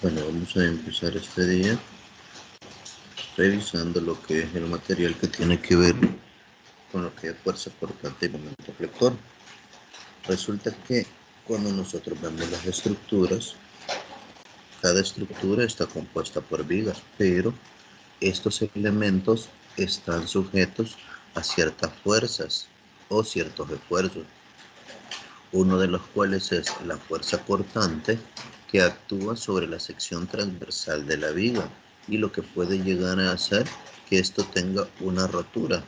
Bueno, vamos a empezar este día revisando lo que es el material que tiene que ver con lo que es fuerza cortante y momento flector. Resulta que cuando nosotros vemos las estructuras, cada estructura está compuesta por vigas, pero estos elementos están sujetos a ciertas fuerzas o ciertos esfuerzos, uno de los cuales es la fuerza cortante que actúa sobre la sección transversal de la viga y lo que puede llegar a hacer que esto tenga una rotura.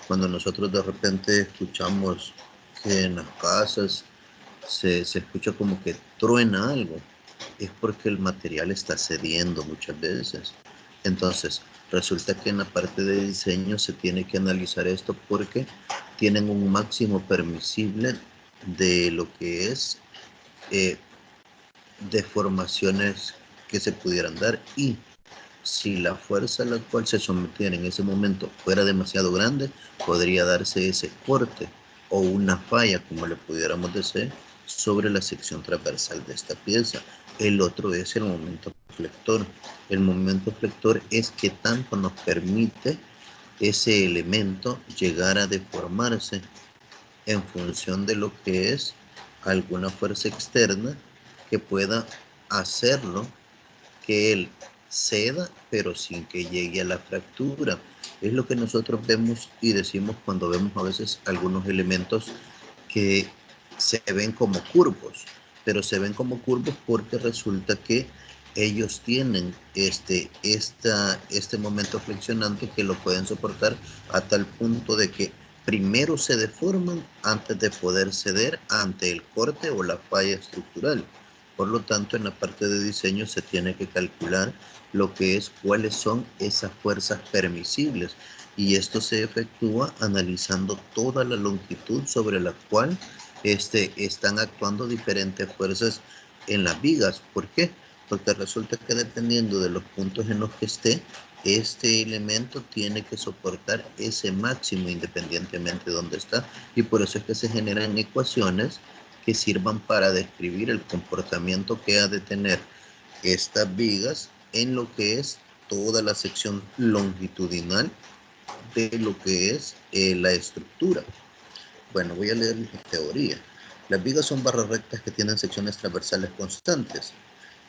Cuando nosotros de repente escuchamos que en las casas se escucha como que truena algo, es porque el material está cediendo muchas veces. Entonces, resulta que en la parte de diseño se tiene que analizar esto porque tienen un máximo permisible de lo que es eh, deformaciones que se pudieran dar, y si la fuerza a la cual se sometían en ese momento fuera demasiado grande, podría darse ese corte o una falla, como le pudiéramos decir, sobre la sección transversal de esta pieza. El otro es el momento flector. El momento flector es que tanto nos permite ese elemento llegar a deformarse en función de lo que es alguna fuerza externa que pueda hacerlo que él ceda, pero sin que llegue a la fractura. Es lo que nosotros vemos y decimos cuando vemos a veces algunos elementos que se ven como curvos, pero se ven como curvos porque resulta que ellos tienen este momento flexionante que lo pueden soportar a tal punto de que primero se deforman antes de poder ceder ante el corte o la falla estructural. Por lo tanto, en la parte de diseño se tiene que calcular lo que es cuáles son esas fuerzas permisibles, y esto se efectúa analizando toda la longitud sobre la cual están actuando diferentes fuerzas en las vigas. ¿Por qué? Porque resulta que dependiendo de los puntos en los que esté, este elemento tiene que soportar ese máximo independientemente de dónde está, y por eso es que se generan ecuaciones que sirvan para describir el comportamiento que ha de tener estas vigas en lo que es toda la sección longitudinal de lo que es la estructura. Bueno, voy a leer la teoría. Las vigas son barras rectas que tienen secciones transversales constantes,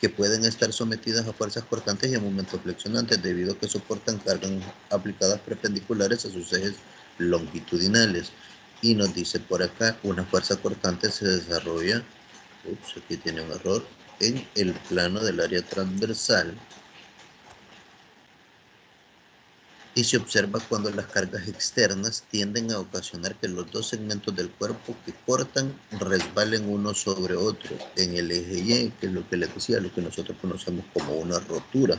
que pueden estar sometidas a fuerzas cortantes y a momentos flexionantes debido a que soportan cargas aplicadas perpendiculares a sus ejes longitudinales. Y nos dice por acá, una fuerza cortante se desarrolla, aquí tiene un error, en el plano del área transversal, y se observa cuando las cargas externas tienden a ocasionar que los dos segmentos del cuerpo que cortan resbalen uno sobre otro en el eje Y, que es lo que les decía, lo que nosotros conocemos como una rotura,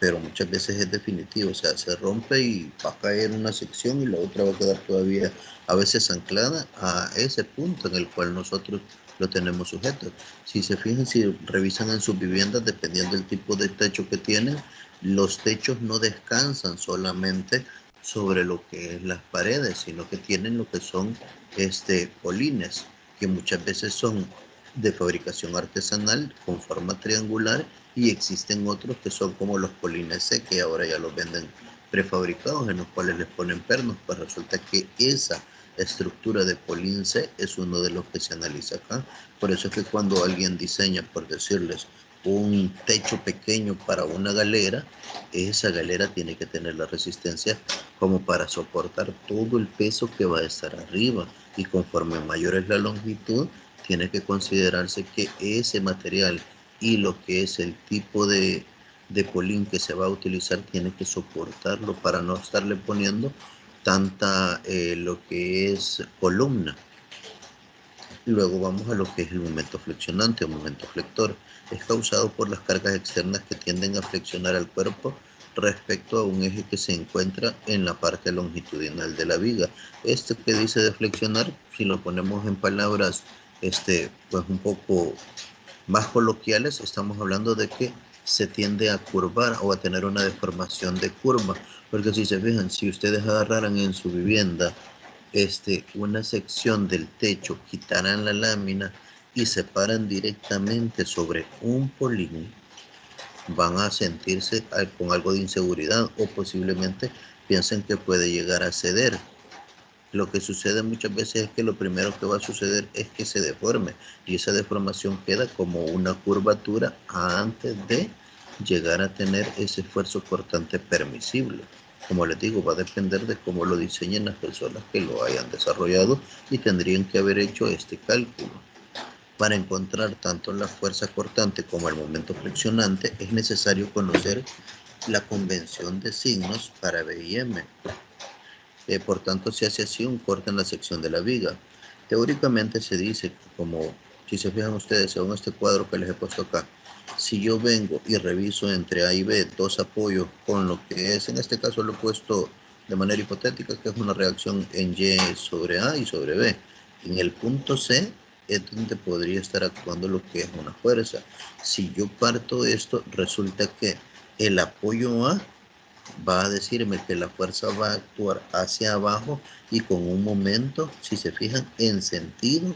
pero muchas veces es definitivo, o sea, se rompe y va a caer una sección y la otra va a quedar todavía a veces anclada a ese punto en el cual nosotros lo tenemos sujeto. Si se fijan, si revisan en sus viviendas, dependiendo del tipo de techo que tienen, los techos no descansan solamente sobre lo que es las paredes, sino que tienen lo que son polines, que muchas veces son de fabricación artesanal con forma triangular, y existen otros que son como los polines C, que ahora ya los venden prefabricados, en los cuales les ponen pernos. Pues resulta que esa estructura de polín C es uno de los que se analiza acá. Por eso es que cuando alguien diseña, por decirles, un techo pequeño para una galera, esa galera tiene que tener la resistencia como para soportar todo el peso que va a estar arriba, y conforme mayor es la longitud, tiene que considerarse que ese material y lo que es el tipo de polín que se va a utilizar tiene que soportarlo para no estarle poniendo tanta lo que es columna. Luego vamos a lo que es el momento flexionante o momento flector. Es causado por las cargas externas que tienden a flexionar al cuerpo respecto a un eje que se encuentra en la parte longitudinal de la viga. Este que dice de flexionar, si lo ponemos en palabras pues un poco más coloquiales, estamos hablando de que se tiende a curvar o a tener una deformación de curva, porque si se fijan, si ustedes agarraran en su vivienda una sección del techo, quitaran la lámina y se paran directamente sobre un polín, van a sentirse con algo de inseguridad o posiblemente piensen que puede llegar a ceder. Lo que sucede muchas veces es que lo primero que va a suceder es que se deforme y esa deformación queda como una curvatura antes de llegar a tener ese esfuerzo cortante permisible. Como les digo, va a depender de cómo lo diseñen las personas que lo hayan desarrollado y tendrían que haber hecho este cálculo. Para encontrar tanto la fuerza cortante como el momento flexionante es necesario conocer la convención de signos para B y M. Por tanto, se hace así un corte en la sección de la viga. Teóricamente se dice, como si se fijan ustedes, según este cuadro que les he puesto acá, si yo vengo y reviso entre A y B dos apoyos con lo que es, en este caso lo he puesto de manera hipotética, que es una reacción en Y sobre A y sobre B. En el punto C es donde podría estar actuando lo que es una fuerza. Si yo parto esto, resulta que el apoyo A va a decirme que la fuerza va a actuar hacia abajo y con un momento, si se fijan, en sentido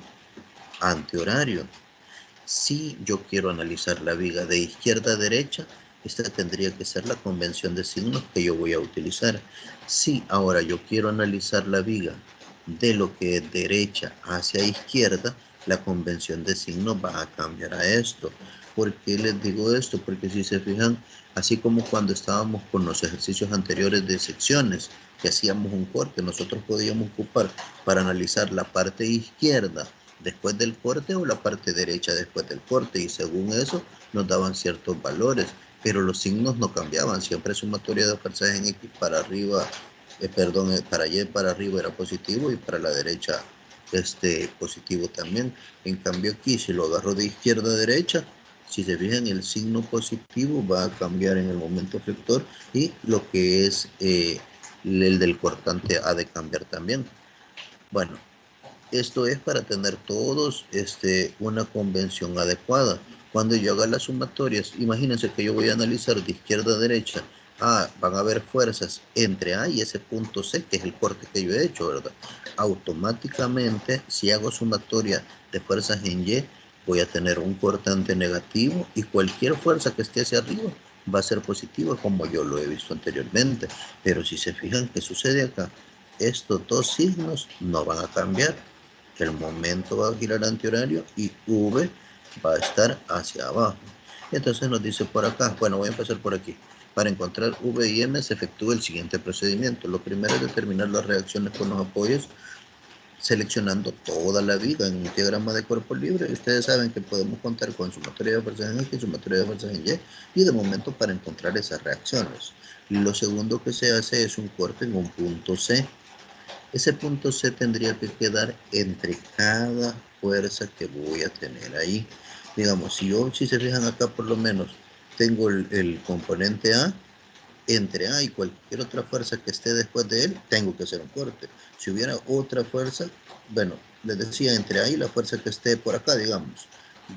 antihorario. Si yo quiero analizar la viga de izquierda a derecha, esta tendría que ser la convención de signos que yo voy a utilizar. Si ahora yo quiero analizar la viga de lo que es derecha hacia izquierda, la convención de signos va a cambiar a esto. ¿Por qué les digo esto? Porque si se fijan, así como cuando estábamos con los ejercicios anteriores de secciones, que hacíamos un corte, nosotros podíamos ocupar para analizar la parte izquierda después del corte o la parte derecha después del corte y según eso nos daban ciertos valores, pero los signos no cambiaban, siempre sumatoria de fuerzas en X para arriba, para Y para arriba era positivo y para la derecha positivo también. En cambio aquí si lo agarro de izquierda a derecha, si se fijan el signo positivo va a cambiar en el momento flector y lo que es el del cortante ha de cambiar también. Bueno, esto es para tener todos una convención adecuada. Cuando yo haga las sumatorias, imagínense que yo voy a analizar de izquierda a derecha. Van a haber fuerzas entre A y ese punto C, que es el corte que yo he hecho, ¿verdad? Automáticamente, si hago sumatoria de fuerzas en Y, voy a tener un cortante negativo y cualquier fuerza que esté hacia arriba va a ser positiva, como yo lo he visto anteriormente. Pero si se fijan qué sucede acá, estos dos signos no van a cambiar. El momento va a girar antihorario y V va a estar hacia abajo. Entonces nos dice por acá, bueno, voy a empezar por aquí. Para encontrar V y M se efectúa el siguiente procedimiento. Lo primero es determinar las reacciones con los apoyos seleccionando toda la viga en un diagrama de cuerpo libre. Ustedes saben que podemos contar con sumatoria de fuerzas en X, sumatoria de fuerzas en Y de momento para encontrar esas reacciones. Lo segundo que se hace es un corte en un punto C. Ese punto C tendría que quedar entre cada fuerza que voy a tener ahí. Digamos, si se fijan acá por lo menos, tengo el componente A, entre A y cualquier otra fuerza que esté después de él, tengo que hacer un corte. Si hubiera otra fuerza, bueno, les decía, entre A y la fuerza que esté por acá, digamos,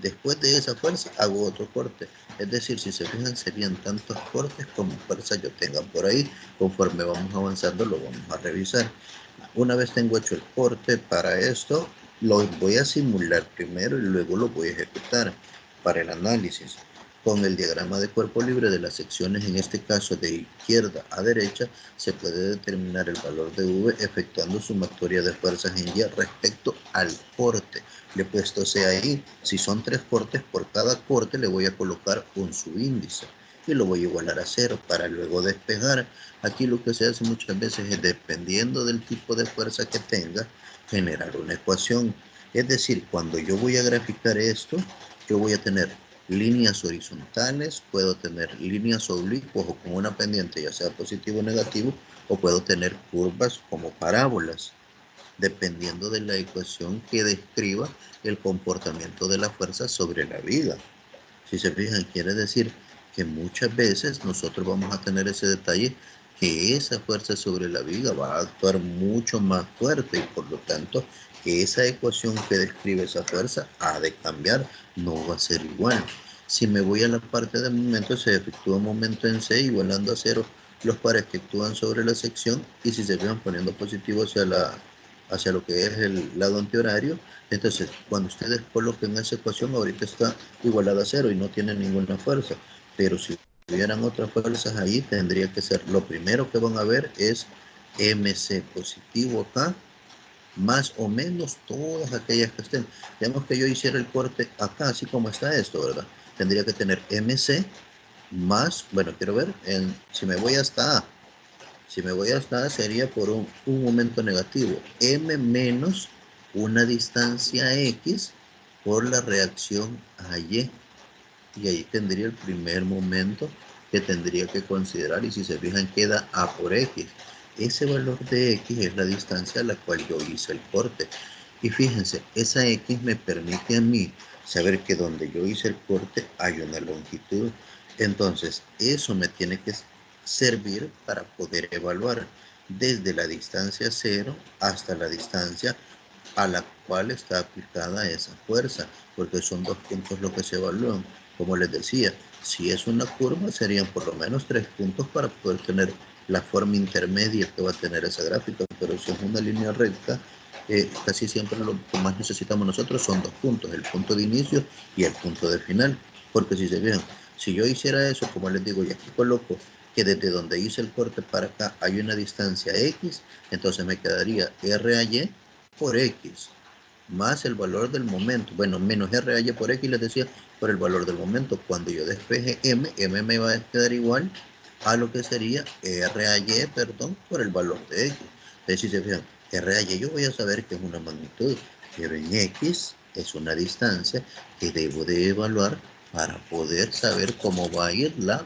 después de esa fuerza hago otro corte. Es decir, si se fijan, serían tantos cortes como fuerza yo tenga por ahí. Conforme vamos avanzando, lo vamos a revisar. Una vez tengo hecho el corte para esto, lo voy a simular primero y luego lo voy a ejecutar para el análisis. Con el diagrama de cuerpo libre de las secciones, en este caso de izquierda a derecha, se puede determinar el valor de V efectuando sumatoria de fuerzas en Y respecto al corte. Le he puesto C ahí. Si son 3 cortes, por cada corte le voy a colocar un subíndice y lo voy a igualar a 0 para luego despejar. Aquí lo que se hace muchas veces es, dependiendo del tipo de fuerza que tenga, generar una ecuación. Es decir, cuando yo voy a graficar esto, yo voy a tener líneas horizontales, puedo tener líneas oblicuas o con una pendiente, ya sea positivo o negativo, o puedo tener curvas como parábolas, dependiendo de la ecuación que describa el comportamiento de la fuerza sobre la viga. Si se fijan, quiere decir que muchas veces nosotros vamos a tener ese detalle que esa fuerza sobre la viga va a actuar mucho más fuerte y por lo tanto esa ecuación que describe esa fuerza ha de cambiar, no va a ser igual. Si me voy a la parte de momento, se efectúa un momento en C igualando a cero los pares que actúan sobre la sección y si se fijan poniendo positivo hacia lo que es el lado antihorario, entonces cuando ustedes coloquen esa ecuación ahorita está igualada a cero y no tiene ninguna fuerza. pero si hubieran otras fuerzas ahí, tendría que ser, lo primero que van a ver es MC positivo acá, más o menos todas aquellas que estén. Digamos que yo hiciera el corte acá, así como está esto, ¿verdad? Tendría que tener MC más, bueno, quiero ver, si me voy hasta A, si me voy hasta A sería por un momento negativo, M menos una distancia X por la reacción a Y. Y ahí tendría el primer momento que tendría que considerar, y si se fijan queda A por X. Ese valor de X es la distancia a la cual yo hice el corte. Y fíjense, esa X me permite a mí saber que donde yo hice el corte hay una longitud. Entonces, eso me tiene que servir para poder evaluar desde la distancia cero hasta la distancia a la cual está aplicada esa fuerza, porque son dos puntos lo que se evalúan. Como les decía, si es una curva serían por lo menos 3 puntos para poder tener la forma intermedia que va a tener esa gráfica, pero si es una línea recta, casi siempre lo que más necesitamos nosotros son 2 puntos, el punto de inicio y el punto de final, porque si se fijan, si yo hiciera eso, como les digo, y aquí coloco que desde donde hice el corte para acá hay una distancia X, entonces me quedaría R a Y por X, más el valor del momento, bueno, menos R a Y por X, les decía, por el valor del momento. Cuando yo despeje M me va a quedar igual a lo que sería R a Y, perdón, por el valor de X. Entonces, si se fijan, R a Y yo voy a saber que es una magnitud, pero en X es una distancia que debo de evaluar para poder saber cómo va a ir la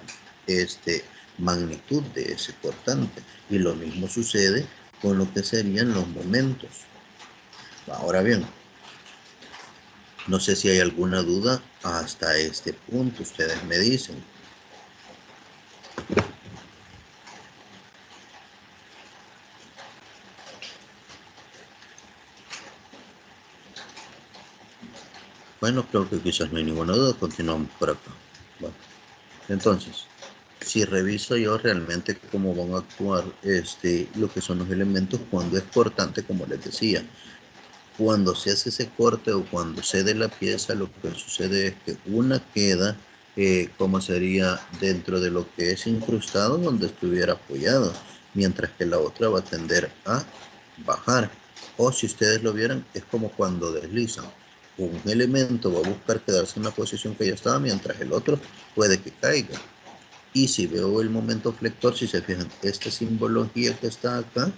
magnitud de ese cortante. Y lo mismo sucede con lo que serían los momentos. Ahora bien, no sé si hay alguna duda hasta este punto, ustedes me dicen. Bueno, creo que quizás no hay ninguna duda, continuamos por acá. Bueno, entonces, si reviso yo realmente cómo van a actuar lo que son los elementos cuando es cortante, como les decía, cuando se hace ese corte o cuando cede la pieza, lo que sucede es que una queda, como sería dentro de lo que es incrustado, donde estuviera apoyado, mientras que la otra va a tender a bajar. O si ustedes lo vieran, es como cuando deslizan. Un elemento va a buscar quedarse en la posición que ya estaba, mientras el otro puede que caiga. Y si veo el momento flector, si se fijan, esta simbología que está acá,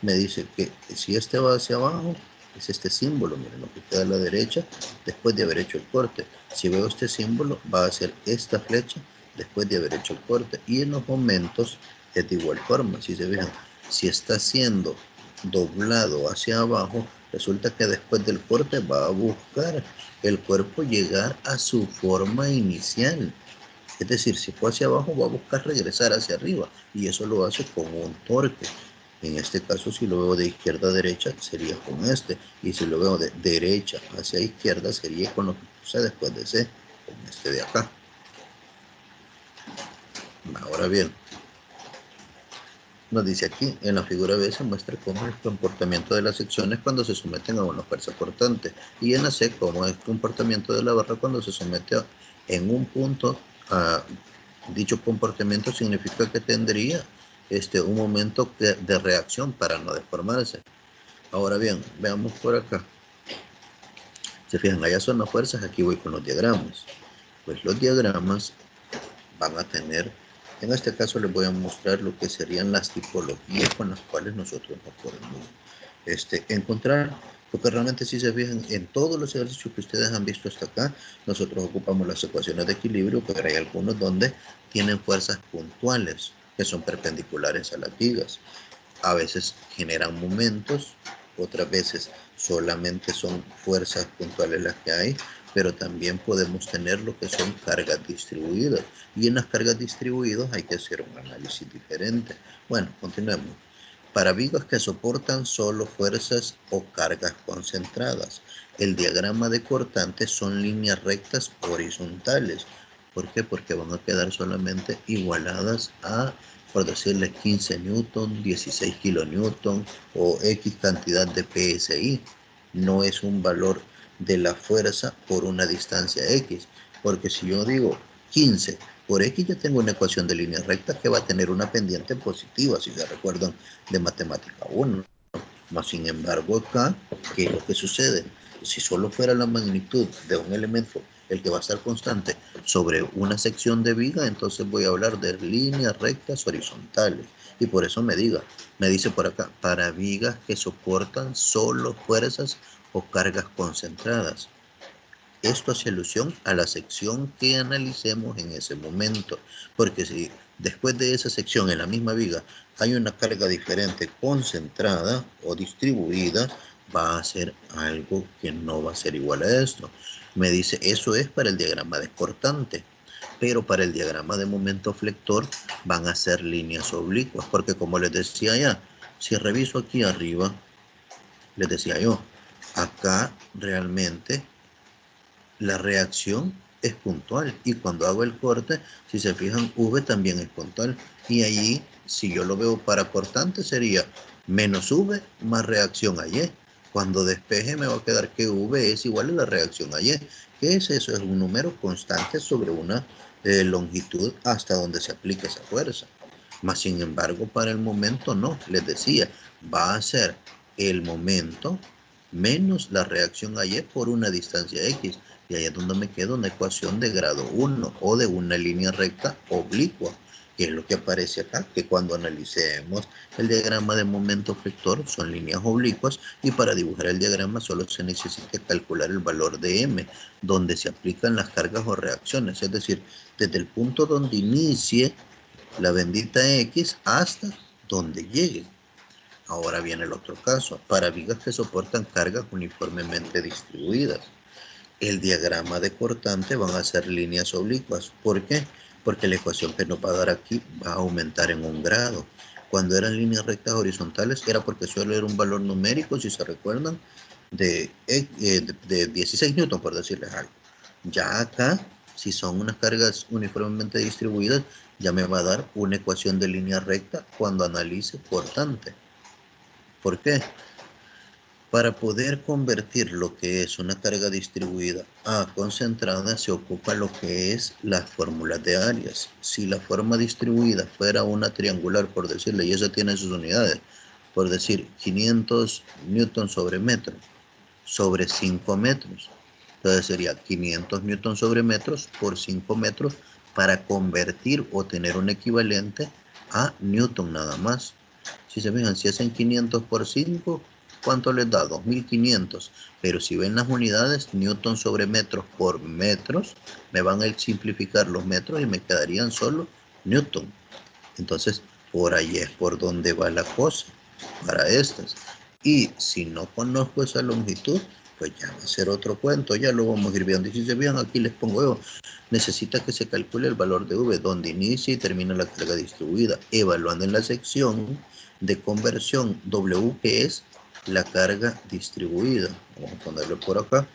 me dice que si este va hacia abajo, es este símbolo, miren lo que queda a la derecha, después de haber hecho el corte. Si veo este símbolo, va a ser esta flecha, después de haber hecho el corte. Y en los momentos es de igual forma, si se fijan, si está siendo doblado hacia abajo, resulta que después del corte va a buscar el cuerpo llegar a su forma inicial. Es decir, si fue hacia abajo, va a buscar regresar hacia arriba y eso lo hace con un torque. En este caso, si lo veo de izquierda a derecha, sería con este. Y si lo veo de derecha hacia izquierda, sería con lo que puse después de C, con este de acá. Ahora bien, nos dice aquí, en la figura B se muestra cómo es el comportamiento de las secciones cuando se someten a una fuerza cortante. Y en la C, cómo es el comportamiento de la barra cuando se somete en un punto a dicho comportamiento significa que tendría un momento de reacción para no deformarse. Ahora bien, veamos por acá. Se fijan, allá son las fuerzas, aquí voy con los diagramas. Pues los diagramas van a tener, en este caso les voy a mostrar lo que serían las tipologías con las cuales nosotros nos podemos encontrar, porque realmente si se fijan en todos los ejercicios que ustedes han visto hasta acá, nosotros ocupamos las ecuaciones de equilibrio, pero hay algunos donde tienen fuerzas puntuales que son perpendiculares a las vigas. A veces generan momentos, otras veces solamente son fuerzas puntuales las que hay, pero también podemos tener lo que son cargas distribuidas. Y en las cargas distribuidas hay que hacer un análisis diferente. Bueno, continuemos. Para vigas que soportan solo fuerzas o cargas concentradas, el diagrama de cortantes son líneas rectas horizontales. ¿Por qué? Porque van a quedar solamente igualadas a, por decirles, 15 newton, 16 kilonewton o X cantidad de PSI. No es un valor de la fuerza por una distancia X. Porque si yo digo 15. Por X ya tengo una ecuación de línea recta que va a tener una pendiente positiva, si se recuerdan de matemática 1. Mas, sin embargo, acá, ¿qué es lo que sucede? Si solo fuera la magnitud de un elemento el que va a estar constante sobre una sección de viga, entonces voy a hablar de líneas rectas horizontales. Y por eso me dice por acá, para vigas que soportan solo fuerzas o cargas concentradas. Esto hace alusión a la sección que analicemos en ese momento, porque si después de esa sección en la misma viga hay una carga diferente concentrada o distribuida, va a ser algo que no va a ser igual a esto. Me dice, eso es para el diagrama descortante, pero para el diagrama de momento flector van a ser líneas oblicuas, porque como les decía ya, si reviso aquí arriba, les decía yo, acá realmente la reacción es puntual y cuando hago el corte, si se fijan, V también es puntual y allí, si yo lo veo para cortante, sería menos V más reacción a Y. Cuando despeje me va a quedar que V es igual a la reacción a Y. ¿Qué es eso? Es un número constante sobre una longitud hasta donde se aplica esa fuerza. Mas, sin embargo, para el momento no, les decía, va a ser el momento menos la reacción a Y por una distancia X. Y ahí es donde me queda una ecuación de grado 1 o de una línea recta oblicua, que es lo que aparece acá, que cuando analicemos el diagrama de momento vector son líneas oblicuas y para dibujar el diagrama solo se necesita calcular el valor de M, donde se aplican las cargas o reacciones, es decir, desde el punto donde inicie la bendita X hasta donde llegue. Ahora viene el otro caso, para vigas que soportan cargas uniformemente distribuidas. El diagrama de cortante van a ser líneas oblicuas. ¿Por qué? Porque la ecuación que nos va a dar aquí va a aumentar en 1 grado. Cuando eran líneas rectas horizontales era porque suele era un valor numérico, si se recuerdan, de 16 newton, por decirles algo. Ya acá, si son unas cargas uniformemente distribuidas, ya me va a dar una ecuación de línea recta cuando analice cortante. ¿Por qué? Para poder convertir lo que es una carga distribuida a concentrada se ocupa lo que es las fórmulas de áreas. Si la forma distribuida fuera una triangular, por decirle, y esa tiene sus unidades, por decir 500 newtons sobre metro sobre 5 metros. Entonces sería 500 newtons sobre metros por 5 metros para convertir o tener un equivalente a newton nada más. Si se fijan, si hacen 500 por 5, ¿cuánto les da? 2500. Pero si ven las unidades, newton sobre metros por metros, me van a simplificar los metros y me quedarían solo newton. Entonces, por ahí es por donde va la cosa para estas. Y si no conozco esa longitud, pues ya va a ser otro cuento, ya lo vamos a ir viendo. Y si se fijan, aquí les pongo yo, necesita que se calcule el valor de V, donde inicia y termina la carga distribuida, evaluando en la sección de conversión W, que es la carga distribuida. Vamos a ponerlo por acá.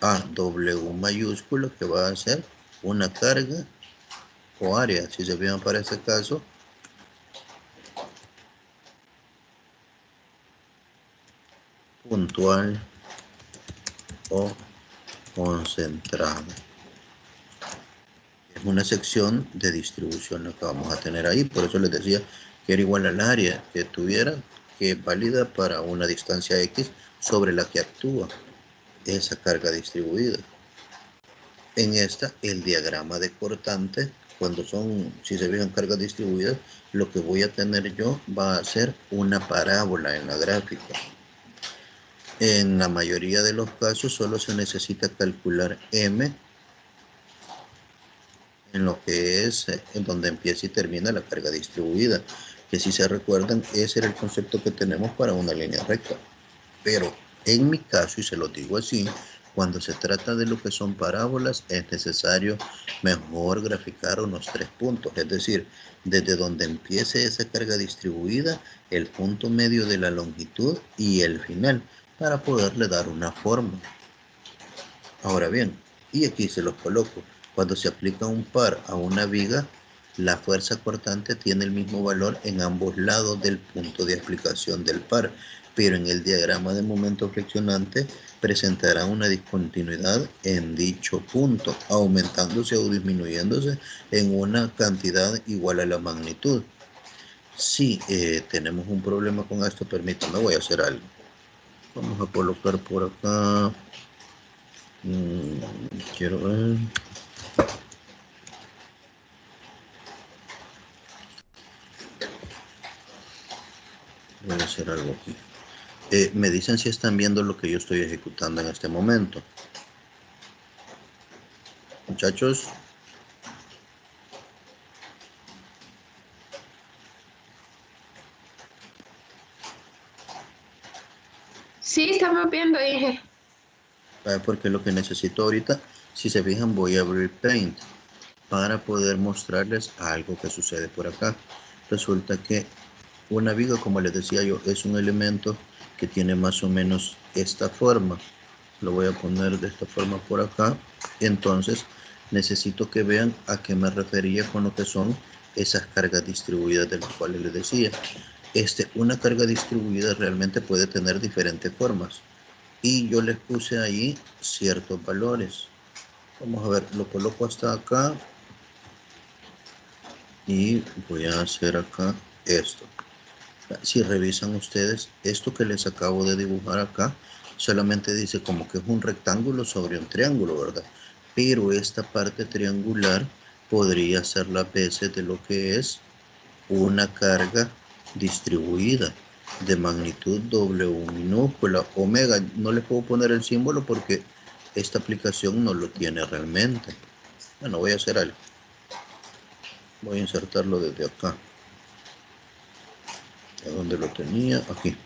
A W mayúsculo, que va a ser una carga o área, si se fijan para este caso, puntual o concentrada. Es una sección de distribución lo que vamos a tener ahí, por eso les decía que era igual al área que tuviera, que es válida para una distancia X sobre la que actúa esa carga distribuida. En esta, el diagrama de cortante, cuando son, si se fijan, cargas distribuidas, lo que voy a tener yo va a ser una parábola en la gráfica. En la mayoría de los casos solo se necesita calcular M en lo que es en donde empieza y termina la carga distribuida, que si se recuerdan, ese era el concepto que tenemos para una línea recta. Pero en mi caso, y se lo digo así, cuando se trata de lo que son parábolas, es necesario mejor graficar unos 3 puntos, es decir, desde donde empiece esa carga distribuida, el punto medio de la longitud y el final, para poderle dar una forma. Ahora bien, y aquí se los coloco, cuando se aplica un par a una viga, la fuerza cortante tiene el mismo valor en ambos lados del punto de aplicación del par. pero en el diagrama de momento flexionante presentará una discontinuidad en dicho punto, aumentándose o disminuyéndose en una cantidad igual a la magnitud. Si tenemos un problema con esto, permítanme, voy a hacer algo. Vamos a colocar por acá. Quiero ver. Voy a hacer algo aquí. Me dicen si están viendo lo que yo estoy ejecutando en este momento. Muchachos. Sí, estamos viendo, dije. Porque lo que necesito ahorita, si se fijan, voy a abrir Paint para poder mostrarles algo que sucede por acá. Resulta que una viga, como les decía yo, es un elemento que tiene más o menos esta forma. Lo voy a poner de esta forma por acá. Entonces necesito que vean a qué me refería con lo que son esas cargas distribuidas de las cuales les decía. Una carga distribuida realmente puede tener diferentes formas y yo les puse ahí ciertos valores. Vamos a ver, lo coloco hasta acá y voy a hacer acá esto. Si revisan ustedes, esto que les acabo de dibujar acá, solamente dice como que es un rectángulo sobre un triángulo, ¿verdad? Pero esta parte triangular podría ser la base de lo que es una carga distribuida de magnitud W minúscula, omega. No les puedo poner el símbolo porque esta aplicación no lo tiene realmente. Bueno, voy a hacer algo. Voy a insertarlo desde acá. ¿A dónde lo tenía? Aquí.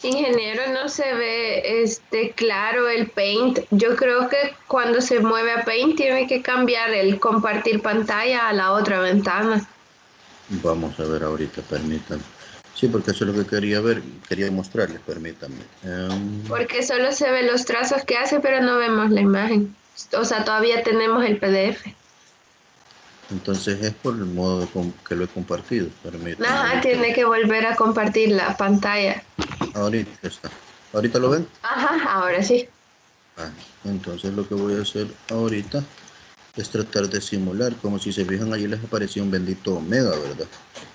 Ingeniero, no se ve claro el Paint. Yo creo que cuando se mueve a Paint tiene que cambiar el compartir pantalla a la otra ventana. Vamos a ver ahorita, permítanme. Sí, porque eso es lo que quería ver, quería mostrarles, permítanme. Porque solo se ven los trazos que hace, pero no vemos la imagen. O sea, todavía tenemos el PDF. Entonces es por el modo que lo he compartido, permítanme. Ajá, tiene que volver a compartir la pantalla. Ahorita está. ¿Ahorita lo ven? Ajá, ahora sí. Ah, entonces lo que voy a hacer ahorita es tratar de simular, como si se fijan allí les aparecía un bendito omega, ¿verdad?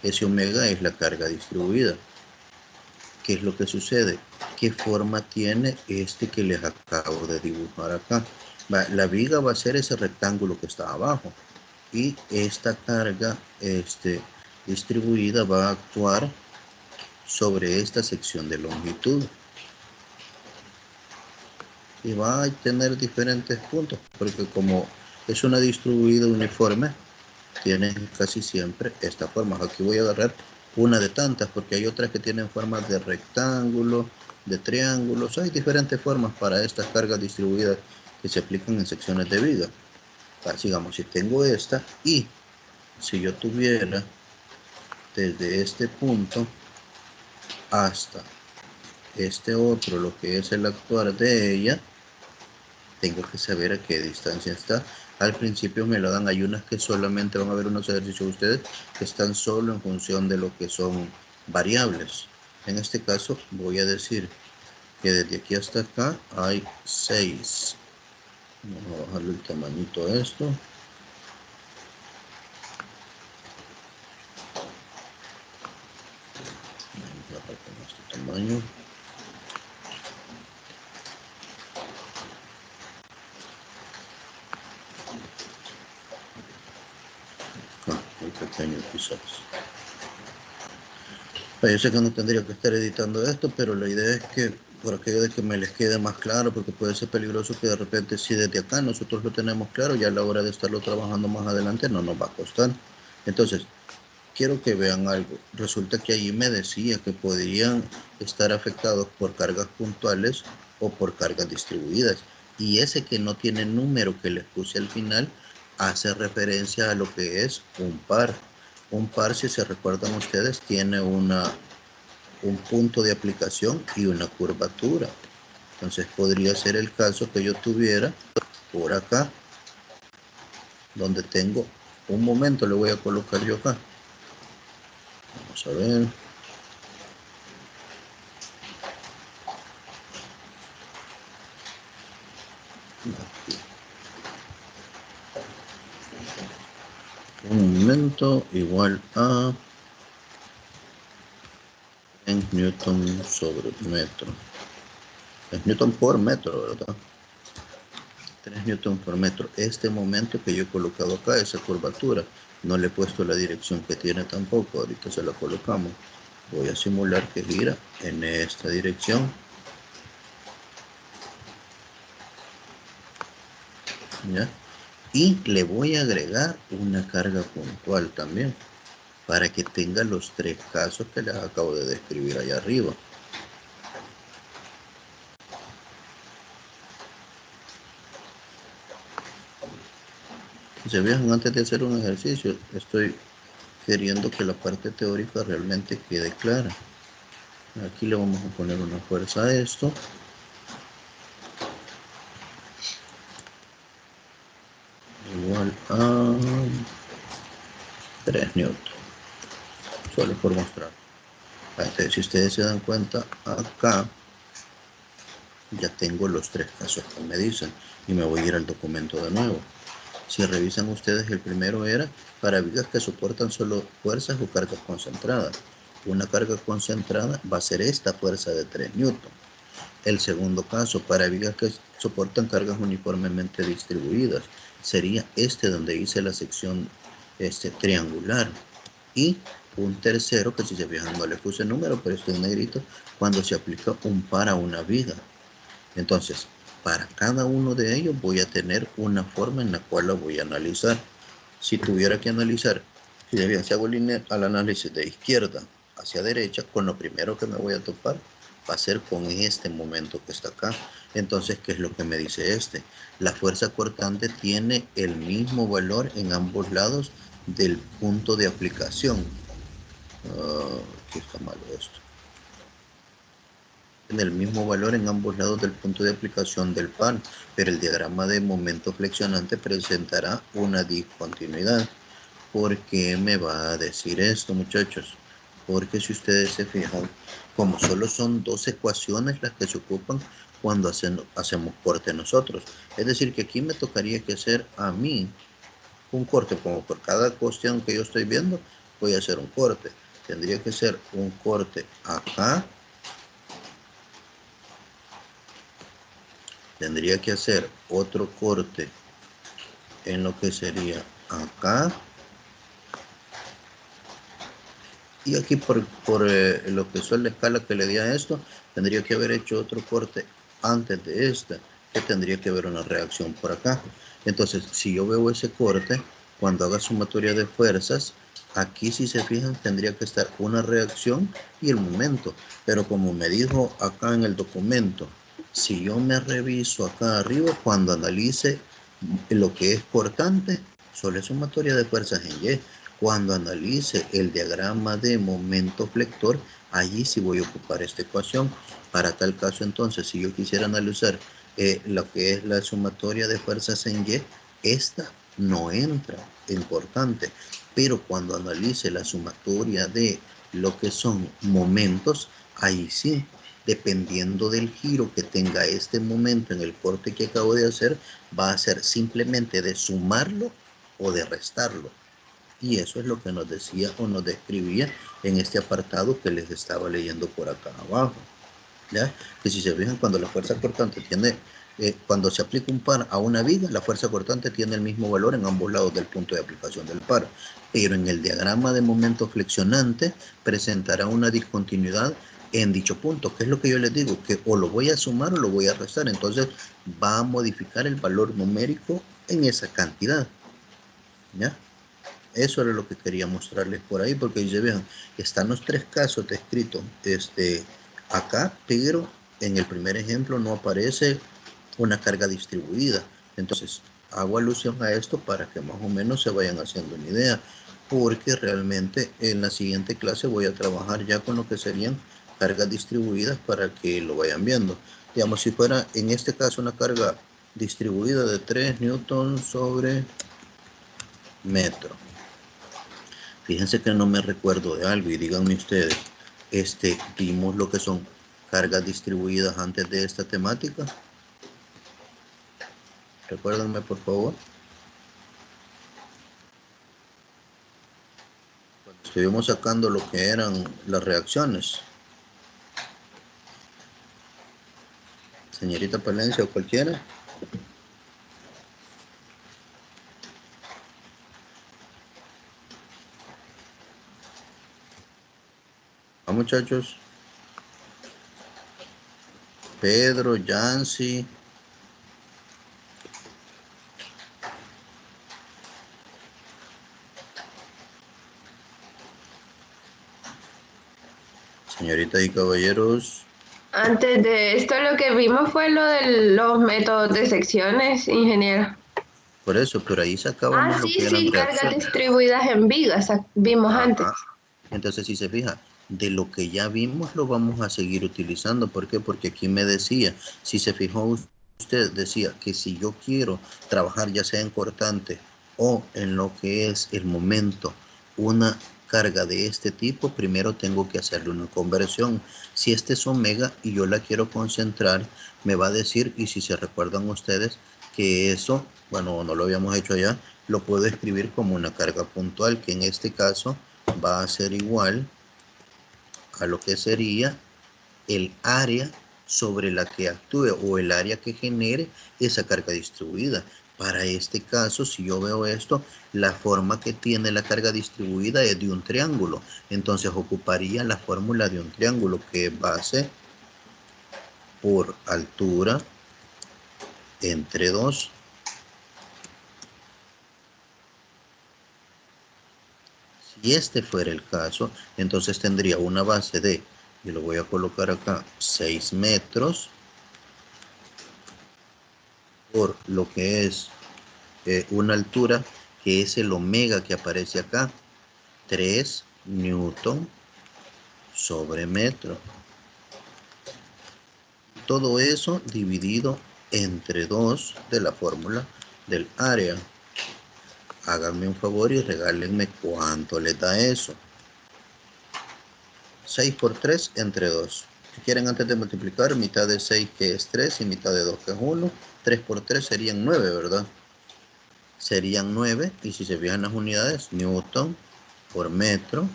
Ese omega es la carga distribuida. ¿Qué es lo que sucede? ¿Qué forma tiene este que les acabo de dibujar acá? La viga va a ser ese rectángulo que está abajo y esta carga distribuida va a actuar sobre esta sección de longitud y va a tener diferentes puntos porque como es una distribuida uniforme tiene casi siempre esta forma. Aquí voy a agarrar una de tantas porque hay otras que tienen formas de rectángulo, de triángulos. Hay diferentes formas para estas cargas distribuidas que se aplican en secciones de viga. Sigamos, si tengo esta y si yo tuviera desde este punto hasta este otro, lo que es el actuar de ella, tengo que saber a qué distancia está. Al principio me lo dan, hay unas que solamente van a ver unos ejercicios ustedes que están solo en función de lo que son variables. En este caso voy a decir que desde aquí hasta acá hay 6. Vamos a bajarle el tamañito a esto. Vamos a bajar con este tamaño. Acá, el pequeño quizás. Yo sé que no tendría que estar editando esto, pero la idea es que por aquello de que me les quede más claro, porque puede ser peligroso que de repente si desde acá nosotros lo tenemos claro, ya a la hora de estarlo trabajando más adelante no nos va a costar. Entonces, quiero que vean algo. Resulta que allí me decía que podrían estar afectados por cargas puntuales o por cargas distribuidas. Y ese que no tiene número que les puse al final hace referencia a lo que es un par. Un par, si se recuerdan ustedes, tiene un punto de aplicación y una curvatura. Entonces podría ser el caso que yo tuviera por acá, donde tengo un momento, le voy a colocar yo acá. Vamos a ver. Aquí. Un momento igual a 3 newton sobre metro. Es newton por metro, ¿verdad? 3 newton por metro. Este momento que yo he colocado acá, esa curvatura, no le he puesto la dirección que tiene tampoco. Ahorita se la colocamos. Voy a simular que gira en esta dirección. ¿Ya? Y le voy a agregar una carga puntual también, para que tenga los 3 casos que les acabo de describir allá arriba. Si se fijan, antes de hacer un ejercicio, estoy queriendo que la parte teórica realmente quede clara. Aquí le vamos a poner una fuerza a esto. Igual a 3 newton. Solo por mostrar. Entonces, si ustedes se dan cuenta, acá ya tengo los 3 casos que me dicen. Y me voy a ir al documento de nuevo. Si revisan ustedes, el primero era para vigas que soportan solo fuerzas o cargas concentradas. Una carga concentrada va a ser esta fuerza de 3 newton. El segundo caso, para vigas que soportan cargas uniformemente distribuidas, sería este donde hice la sección triangular. Y un tercero, que si se fijan no le puse número, pero está en negrito, cuando se aplica un par a una viga. Entonces, para cada uno de ellos voy a tener una forma en la cual lo voy a analizar. Si tuviera que analizar, si hago el análisis de izquierda hacia derecha, con lo primero que me voy a topar va a ser con este momento que está acá. Entonces, ¿qué es lo que me dice este? La fuerza cortante tiene el mismo valor en ambos lados del punto de aplicación. Aquí está malo esto. Tiene el mismo valor en ambos lados del punto de aplicación del par, pero el diagrama de momento flexionante presentará una discontinuidad. ¿Por qué me va a decir esto, muchachos? Porque si ustedes se fijan, como solo son 2 ecuaciones las que se ocupan cuando hacemos corte nosotros. Es decir, que aquí me tocaría que hacer a mí un corte, como por cada cuestión que yo estoy viendo, voy a hacer un corte. Tendría que ser un corte acá. Tendría que hacer otro corte en lo que sería acá. Y aquí por lo que son la escala que le di a esto, tendría que haber hecho otro corte antes de esta, que tendría que haber una reacción por acá. Entonces, si yo veo ese corte, cuando haga sumatoria de fuerzas, aquí si se fijan tendría que estar una reacción y el momento. Pero como me dijo acá en el documento, si yo me reviso acá arriba, cuando analice lo que es cortante, solo es sumatoria de fuerzas en Y. Cuando analice el diagrama de momento flector, allí sí voy a ocupar esta ecuación. Para tal caso, entonces, si yo quisiera analizar lo que es la sumatoria de fuerzas en Y, esta no entra en cortante. Pero cuando analice la sumatoria de lo que son momentos, ahí sí, dependiendo del giro que tenga este momento en el corte que acabo de hacer, va a ser simplemente de sumarlo o de restarlo. Y eso es lo que nos decía o nos describía en este apartado que les estaba leyendo por acá abajo. ¿Ya? Que si se fijan, cuando la fuerza cortante tiene, cuando se aplica un par a una viga, la fuerza cortante tiene el mismo valor en ambos lados del punto de aplicación del par. Pero en el diagrama de momento flexionante presentará una discontinuidad en dicho punto, que es lo que yo les digo, que o lo voy a sumar o lo voy a restar. Entonces va a modificar el valor numérico en esa cantidad. ¿Ya? Eso era lo que quería mostrarles por ahí, porque ya vean, están los 3 casos descritos acá, pero en el primer ejemplo no aparece una carga distribuida. Entonces, hago alusión a esto para que más o menos se vayan haciendo una idea, porque realmente en la siguiente clase voy a trabajar ya con lo que serían cargas distribuidas para que lo vayan viendo. Digamos, si fuera en este caso una carga distribuida de 3 newton sobre metro. Fíjense que no me recuerdo de algo y díganme ustedes, vimos lo que son cargas distribuidas antes de esta temática. Recuérdenme, por favor. Cuando estuvimos sacando lo que eran las reacciones. Señorita Palencia o cualquiera. Muchachos. Pedro, Yancy. Señoritas y caballeros. Antes de esto lo que vimos fue lo de los métodos de secciones, ingeniero. Por eso, pero ahí sacábamos lo que eran Cargas reacciones. distribuidas en vigas, vimos antes. Entonces, si se fija, de lo que ya vimos lo vamos a seguir utilizando. ¿Por qué? Porque aquí me decía, si se fijó usted, decía que si yo quiero trabajar ya sea en cortante o en lo que es el momento, una carga de este tipo, primero tengo que hacerle una conversión. Si este es omega y yo la quiero concentrar, me va a decir, y si se recuerdan ustedes, que eso, bueno, no lo habíamos hecho allá, lo puedo escribir como una carga puntual, que en este caso va a ser igual a lo que sería el área sobre la que actúe o el área que genere esa carga distribuida. Para este caso, si yo veo esto, la forma que tiene la carga distribuida es de un triángulo. Entonces ocuparía la fórmula de un triángulo, que es base por altura entre 2. Si este fuera el caso, entonces tendría una base de, y lo voy a colocar acá, 6 metros por lo que es una altura que es el omega que aparece acá, 3 newton sobre metro. Todo eso dividido entre 2 de la fórmula del área. Háganme un favor y regálenme cuánto les da eso. 6 por 3 entre 2. Si quieren, antes de multiplicar, mitad de 6 que es 3 y mitad de 2 que es 1. 3 por 3 serían 9, ¿verdad? Serían 9, y si se fijan las unidades, newton por metro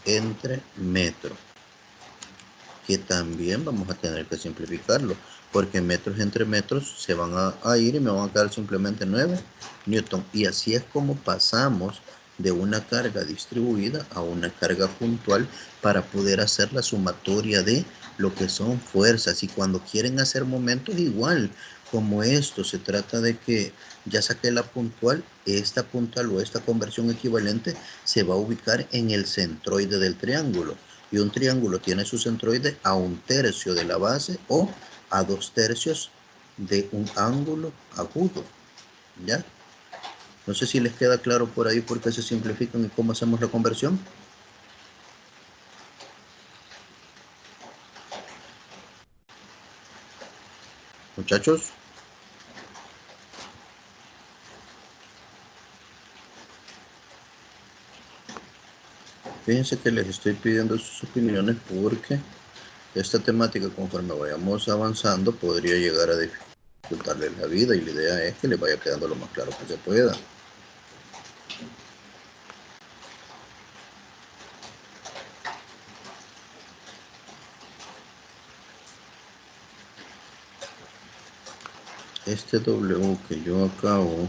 entre metro, que también vamos a tener que simplificarlo, porque metros entre metros se van a ir y me van a quedar simplemente 9 newton. Y así es como pasamos de una carga distribuida a una carga puntual para poder hacer la sumatoria de lo que son fuerzas. Y cuando quieren hacer momentos, igual como esto, se trata de que ya saqué la puntual, esta puntual o esta conversión equivalente se va a ubicar en el centroide del triángulo. Y un triángulo tiene su centroide a 1/3 de la base o a 2/3 de un ángulo agudo. ¿Ya? No sé si les queda claro por ahí por qué se simplifican y cómo hacemos la conversión. Muchachos. Fíjense que les estoy pidiendo sus opiniones porque esta temática, conforme vayamos avanzando, podría llegar a dificultarles la vida, y la idea es que les vaya quedando lo más claro que se pueda. Este W que yo acabo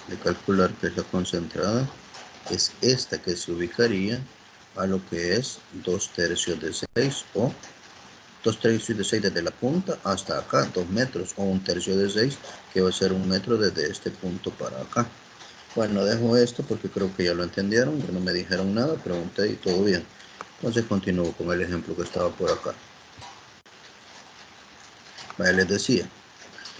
de calcular, que es la concentrada, es esta que se ubicaría a lo que es 2/3 de 6 o 2/3 de 6 desde la punta hasta acá, 2 metros, o 1/3 de 6, que va a ser 1 metro desde este punto para acá. Bueno, dejo esto porque creo que ya lo entendieron, ya no me dijeron nada, pregunté y todo bien. Entonces continúo con el ejemplo que estaba por acá. Vale, les decía,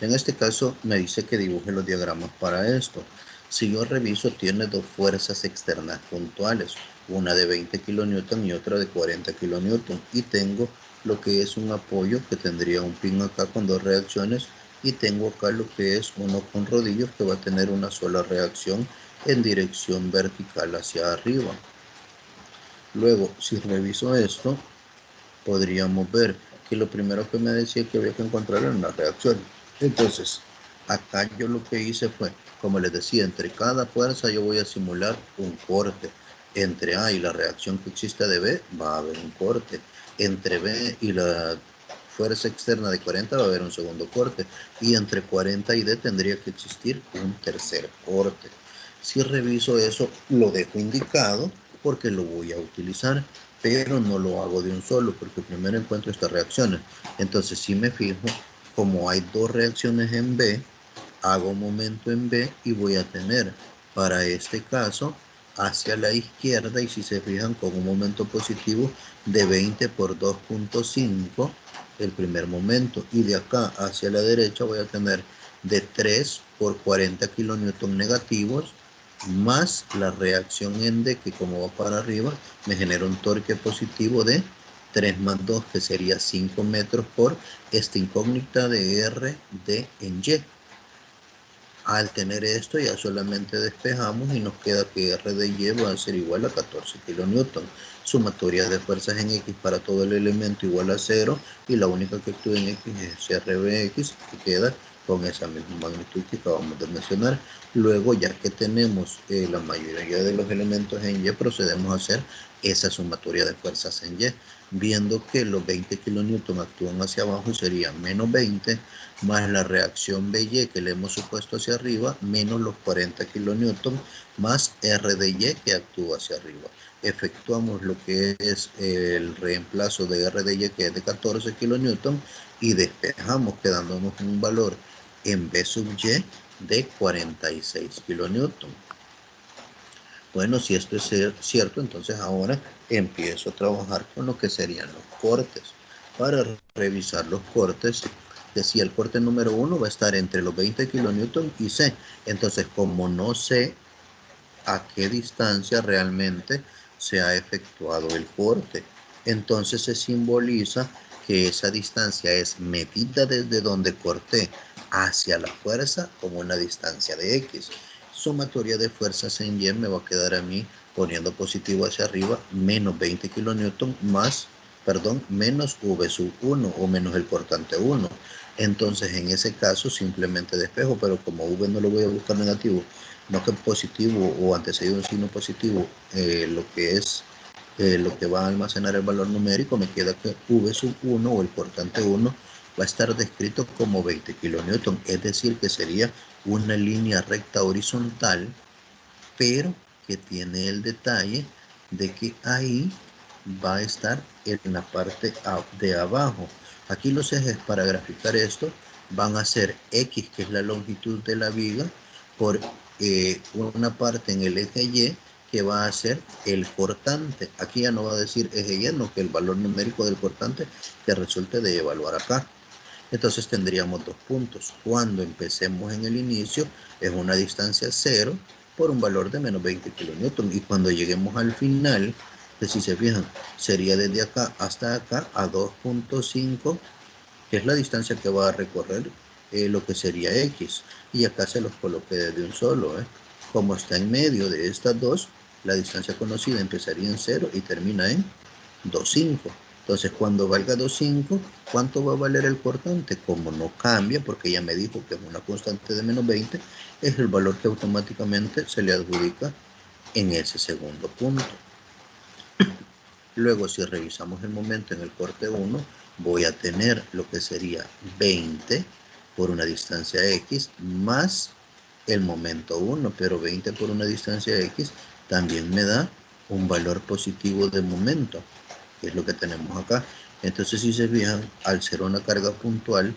en este caso me dice que dibuje los diagramas para esto. Si yo reviso, tiene dos fuerzas externas puntuales, una de 20 kN y otra de 40 kN, y tengo lo que es un apoyo que tendría un pin acá con dos reacciones, y tengo acá lo que es uno con rodillos que va a tener una sola reacción en dirección vertical hacia arriba. Luego, si reviso esto, podríamos ver que lo primero que me decía que había que encontrar era una reacción. Entonces, Acá yo lo que hice fue, como les decía, entre cada fuerza yo voy a simular un corte. Entre A y la reacción que existe de B va a haber un corte. Entre B y la fuerza externa de 40 va a haber un segundo corte. Y entre 40 y D tendría que existir un tercer corte. Si reviso eso, lo dejo indicado porque lo voy a utilizar, pero no lo hago de un solo porque primero encuentro estas reacciones. Entonces, si me fijo, como hay dos reacciones en B, hago un momento en B y voy a tener para este caso hacia la izquierda, y si se fijan, con un momento positivo de 20 por 2.5 el primer momento, y de acá hacia la derecha voy a tener de 3 por 40 kilonewton negativos más la reacción en D, que como va para arriba me genera un torque positivo de 3 más 2, que sería 5 metros por esta incógnita de R, D en Y. Al tener esto ya solamente despejamos y nos queda que R de Y va a ser igual a 14 kilonewton. Sumatoria de fuerzas en X para todo el elemento igual a 0, y la única que actúa en X es RBX, que queda con esa misma magnitud que acabamos de mencionar. Luego, ya que tenemos la mayoría de los elementos en Y, procedemos a hacer esa sumatoria de fuerzas en Y, viendo que los 20 kilonewton actúan hacia abajo, sería menos 20 más la reacción BY que le hemos supuesto hacia arriba, menos los 40 kilonewton, más R de Y que actúa hacia arriba. Efectuamos lo que es el reemplazo de R de Y, que es de 14 kilonewton, y despejamos quedándonos un valor en B sub Y de 46 kilonewton. Bueno, si esto es cierto, entonces ahora empiezo a trabajar con lo que serían los cortes. Para revisar los cortes, decía, el corte número 1 va a estar entre los 20 kilonewton y C. Entonces, como no sé a qué distancia realmente se ha efectuado el corte, entonces se simboliza que esa distancia es medida desde donde corté hacia la fuerza como una distancia de X. Sumatoria de fuerzas en Y me va a quedar a mí, poniendo positivo hacia arriba, menos 20 kilonewton más, menos V sub 1 o menos el cortante 1. Entonces en ese caso simplemente despejo, pero como V no lo voy a buscar negativo, no que positivo o antecedido un signo positivo, lo que es lo que va a almacenar el valor numérico, me queda que V sub 1 o el cortante 1 va a estar descrito como 20 kilonewton, es decir, que sería una línea recta horizontal, pero que tiene el detalle de que ahí va a estar en la parte de abajo. Aquí los ejes para graficar esto van a ser X, que es la longitud de la viga, por una parte en el eje Y, que va a ser el cortante. Aquí ya no va a decir eje Y, no, que el valor numérico del cortante que resulte de evaluar acá. Entonces tendríamos dos puntos. Cuando empecemos en el inicio es una distancia 0 por un valor de menos 20 kilonewton, y cuando lleguemos al final, que si se fijan, sería desde acá hasta acá a 2.5, que es la distancia que va a recorrer lo que sería X, y acá se los coloqué desde un solo. Como está en medio de estas dos, la distancia conocida empezaría en 0 y termina en 2.5. Entonces, cuando valga 2.5, ¿cuánto va a valer el cortante? Como no cambia, porque ya me dijo que es una constante de menos 20, es el valor que automáticamente se le adjudica en ese segundo punto. Luego, si revisamos el momento en el corte 1, voy a tener lo que sería 20 por una distancia X más el momento 1, pero 20 por una distancia X también me da un valor positivo de momento, que es lo que tenemos acá. Entonces, si se fijan, al ser una carga puntual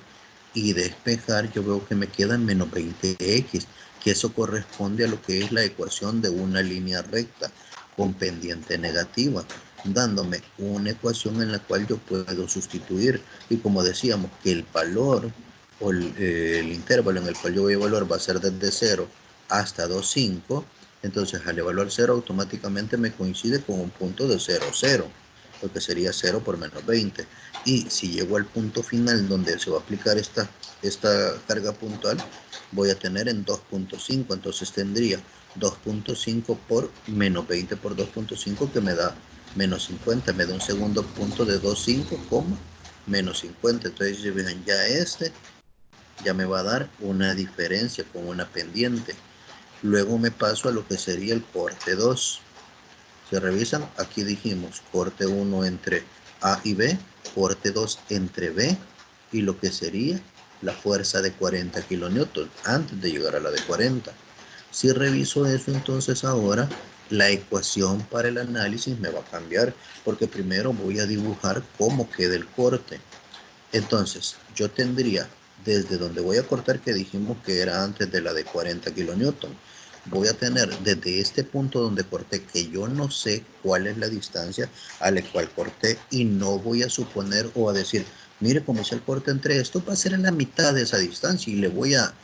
y despejar, yo veo que me queda menos 20x, que eso corresponde a lo que es la ecuación de una línea recta con pendiente negativa, dándome una ecuación en la cual yo puedo sustituir, y como decíamos que el valor o el intervalo en el cual yo voy a evaluar va a ser desde 0 hasta 2,5, entonces al evaluar 0 automáticamente me coincide con un punto de 0, 0, lo que sería 0 por menos 20. Y si llego al punto final donde se va a aplicar esta carga puntual, voy a tener en 2.5, entonces tendría 2.5 por menos 20 por 2.5, que me da menos 50, me da un segundo punto de 2.5, menos 50. Entonces si ven, ya este ya me va a dar una diferencia con una pendiente. Luego me paso a lo que sería el corte 2. Si revisan, aquí dijimos corte 1 entre A y B, corte 2 entre B y lo que sería la fuerza de 40 kilonewton antes de llegar a la de 40. Si reviso eso, entonces ahora la ecuación para el análisis me va a cambiar porque primero voy a dibujar cómo queda el corte. Entonces, yo tendría desde donde voy a cortar, que dijimos que era antes de la de 40 kilonewton, voy a tener desde este punto donde corté, que yo no sé cuál es la distancia a la cual corté, y no voy a suponer o a decir, mire, como hice el corte entre esto, va a ser en la mitad de esa distancia y le voy a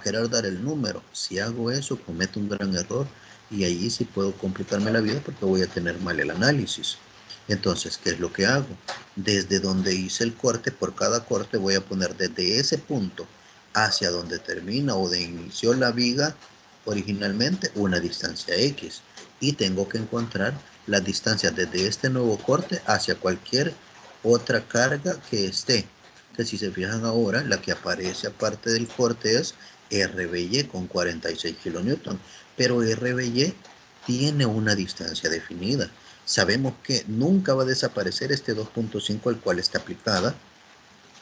querer dar el número. Si hago eso, cometo un gran error y ahí sí puedo complicarme la vida porque voy a tener mal el análisis. Entonces, ¿qué es lo que hago? Desde donde hice el corte, por cada corte voy a poner desde ese punto hacia donde termina o de inició la viga originalmente una distancia X. Y tengo que encontrar las distancias desde este nuevo corte hacia cualquier otra carga que esté. Que si se fijan ahora, la que aparece aparte del corte es RBY con 46 kilonewton. Pero RBY tiene una distancia definida. Sabemos que nunca va a desaparecer este 2.5 al cual está aplicada.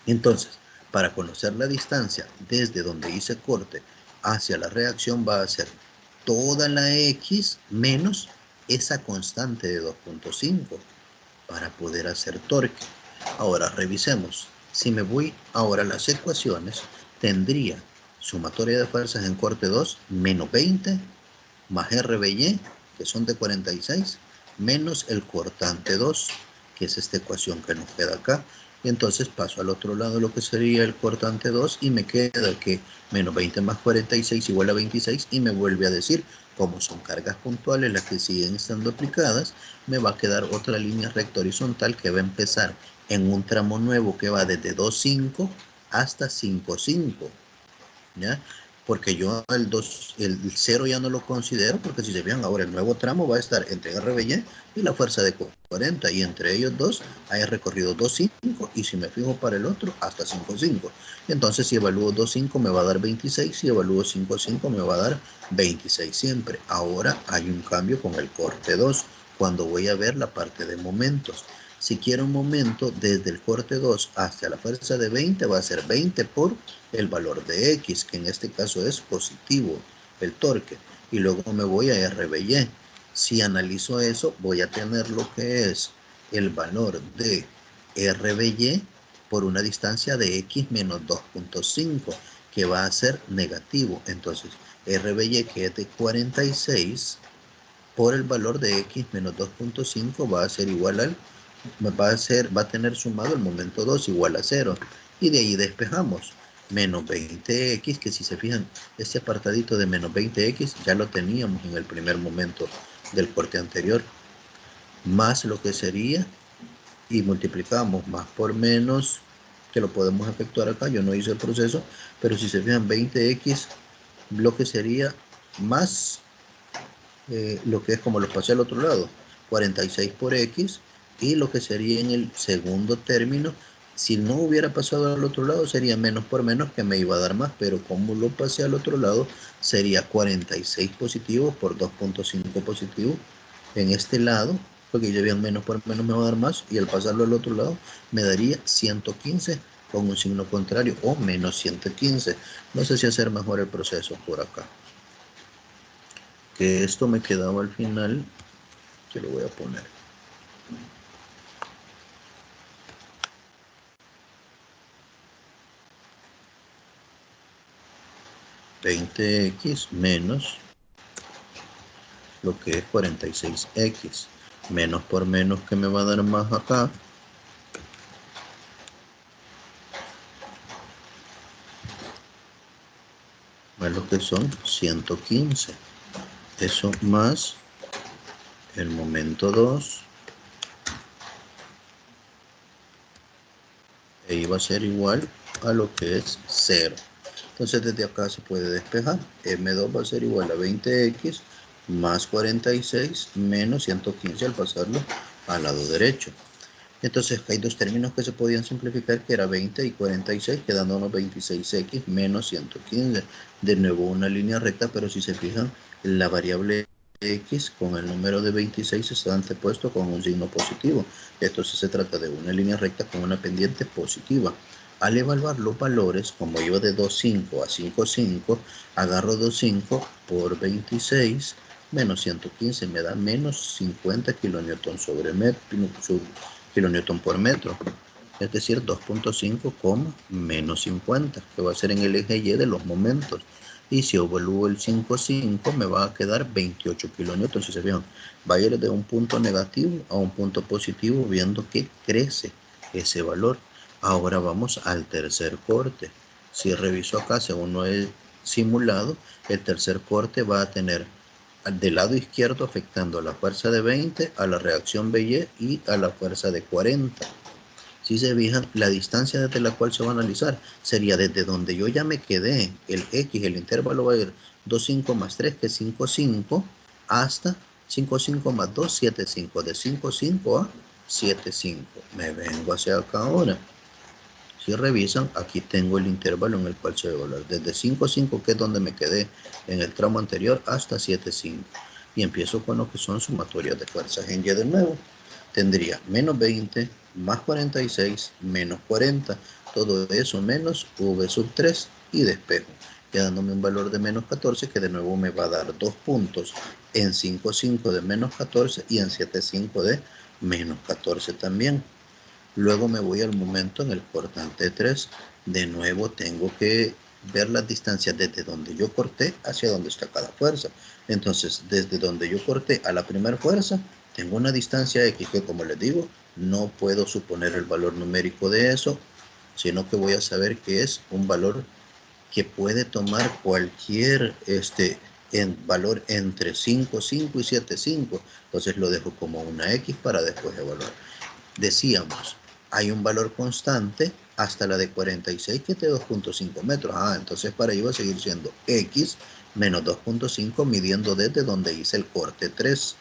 Entonces, para conocer la distancia desde donde hice corte hacia la reacción, va a ser toda la X menos esa constante de 2.5 para poder hacer torque. Ahora revisemos. Si me voy ahora a las ecuaciones, tendría sumatoria de fuerzas en corte 2 menos 20 más RBY, que son de 46, menos el cortante 2, que es esta ecuación que nos queda acá. Y entonces paso al otro lado lo que sería el cortante 2 y me queda que menos 20 más 46 igual a 26, y me vuelve a decir, como son cargas puntuales las que siguen estando aplicadas, me va a quedar otra línea recta horizontal que va a empezar en un tramo nuevo que va desde 2,5 hasta 5,5. ¿Ya? Porque yo el 0 ya no lo considero, porque si se fijan ahora el nuevo tramo va a estar entre RBY y la fuerza de 40, y entre ellos dos hay recorrido 2,5, y si me fijo para el otro hasta 5,5. Entonces si evalúo 2,5 me va a dar 26, si evalúo 5,5 me va a dar 26 siempre. Ahora hay un cambio con el corte 2 cuando voy a ver la parte de momentos. Si quiero un momento desde el corte 2 hasta la fuerza de 20, va a ser 20 por el valor de X, que en este caso es positivo, el torque. Y luego me voy a RBY. Si analizo eso, voy a tener lo que es el valor de RBY por una distancia de X menos 2.5, que va a ser negativo. Entonces, RBY, que es de 46, por el valor de X menos 2.5 va a ser igual al va a tener sumado el momento 2 igual a 0, y de ahí despejamos menos 20x, que si se fijan, este apartadito de menos 20x ya lo teníamos en el primer momento del corte anterior, más lo que sería, y multiplicamos más por menos, que lo podemos efectuar acá, yo no hice el proceso, pero si se fijan, 20x, lo que sería más lo que es como lo pasé al otro lado, 46 por X, y lo que sería en el segundo término, si no hubiera pasado al otro lado, sería menos por menos, que me iba a dar más, pero como lo pasé al otro lado, sería 46 positivos por 2.5 positivos en este lado, porque ya habían menos por menos me va a dar más, y al pasarlo al otro lado, me daría 115 con un signo contrario, o menos 115. No sé si hacer mejor el proceso por acá. Que esto me quedaba al final, que lo voy a poner. (20x) menos lo que es 46x, menos por menos, que me va a dar más acá, más lo que son 115, eso más el momento 2, e iba a ser igual a lo que es 0. Entonces desde acá se puede despejar. M2 va a ser igual a 20x más 46 menos 115 al pasarlo al lado derecho. Entonces hay dos términos que se podían simplificar, que era 20 y 46, quedándonos 26x menos 115. De nuevo una línea recta, pero si se fijan, la variable x con el número de 26 está antepuesto con un signo positivo. Entonces se trata de una línea recta con una pendiente positiva. Al evaluar los valores, como iba de 2,5 a 5,5, agarro 2,5 por 26 menos 115 me da menos 50 kilonewton sobre metro, kilonewton por metro, es decir, 2,5, menos 50, que va a ser en el eje Y de los momentos. Y si evalúo el 5,5 me va a quedar 28 kilonewton. Si se fijan, va a ir de un punto negativo a un punto positivo, viendo que crece ese valor. Ahora vamos al tercer corte. Si reviso acá, según lo he simulado, el tercer corte va a tener del lado izquierdo afectando a la fuerza de 20, a la reacción BY y a la fuerza de 40. Si se fijan, la distancia desde la cual se va a analizar sería desde donde yo ya me quedé, el X, el intervalo va a ir 2,5 más 3, que es 5,5, hasta 5,5 más 2, 7,5. De 5,5 a 7,5. Me vengo hacia acá ahora. Si revisan, aquí tengo el intervalo en el cual se va a evaluar. Desde 5,5, que es donde me quedé en el tramo anterior, hasta 7,5. Y empiezo con lo que son sumatorias de fuerzas en Y de nuevo. Tendría menos 20, más 46, menos 40. Todo eso menos V sub 3 y despejo. Quedándome un valor de menos 14, que de nuevo me va a dar 2 puntos en 5,5 de menos 14 y en 7,5 de menos 14 también. Luego me voy al momento en el cortante 3. De nuevo tengo que ver las distancias desde donde yo corté hacia donde está cada fuerza. Entonces, desde donde yo corté a la primera fuerza, tengo una distancia X que, como les digo, no puedo suponer el valor numérico de eso, sino que voy a saber que es un valor que puede tomar cualquier valor entre 5,5 y 7,5. Entonces lo dejo como una X para después evaluar. Decíamos, hay un valor constante hasta la de 46, que es de 2,5 metros. Entonces para ello va a seguir siendo X menos 2,5, midiendo desde donde hice el corte 3.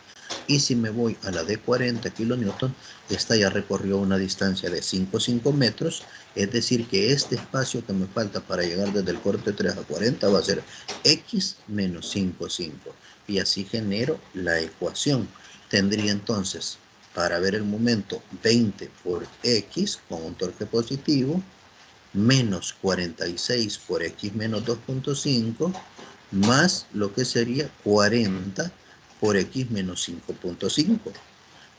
Y si me voy a la de 40 kilonewton, esta ya recorrió una distancia de 5,5 metros, es decir que este espacio que me falta para llegar desde el corte 3 a 40 va a ser X menos 5,5. Y así genero la ecuación. Tendría entonces, para ver el momento, 20 por X con un torque positivo, menos 46 por X menos 2,5, más lo que sería 40 por X menos 5,5.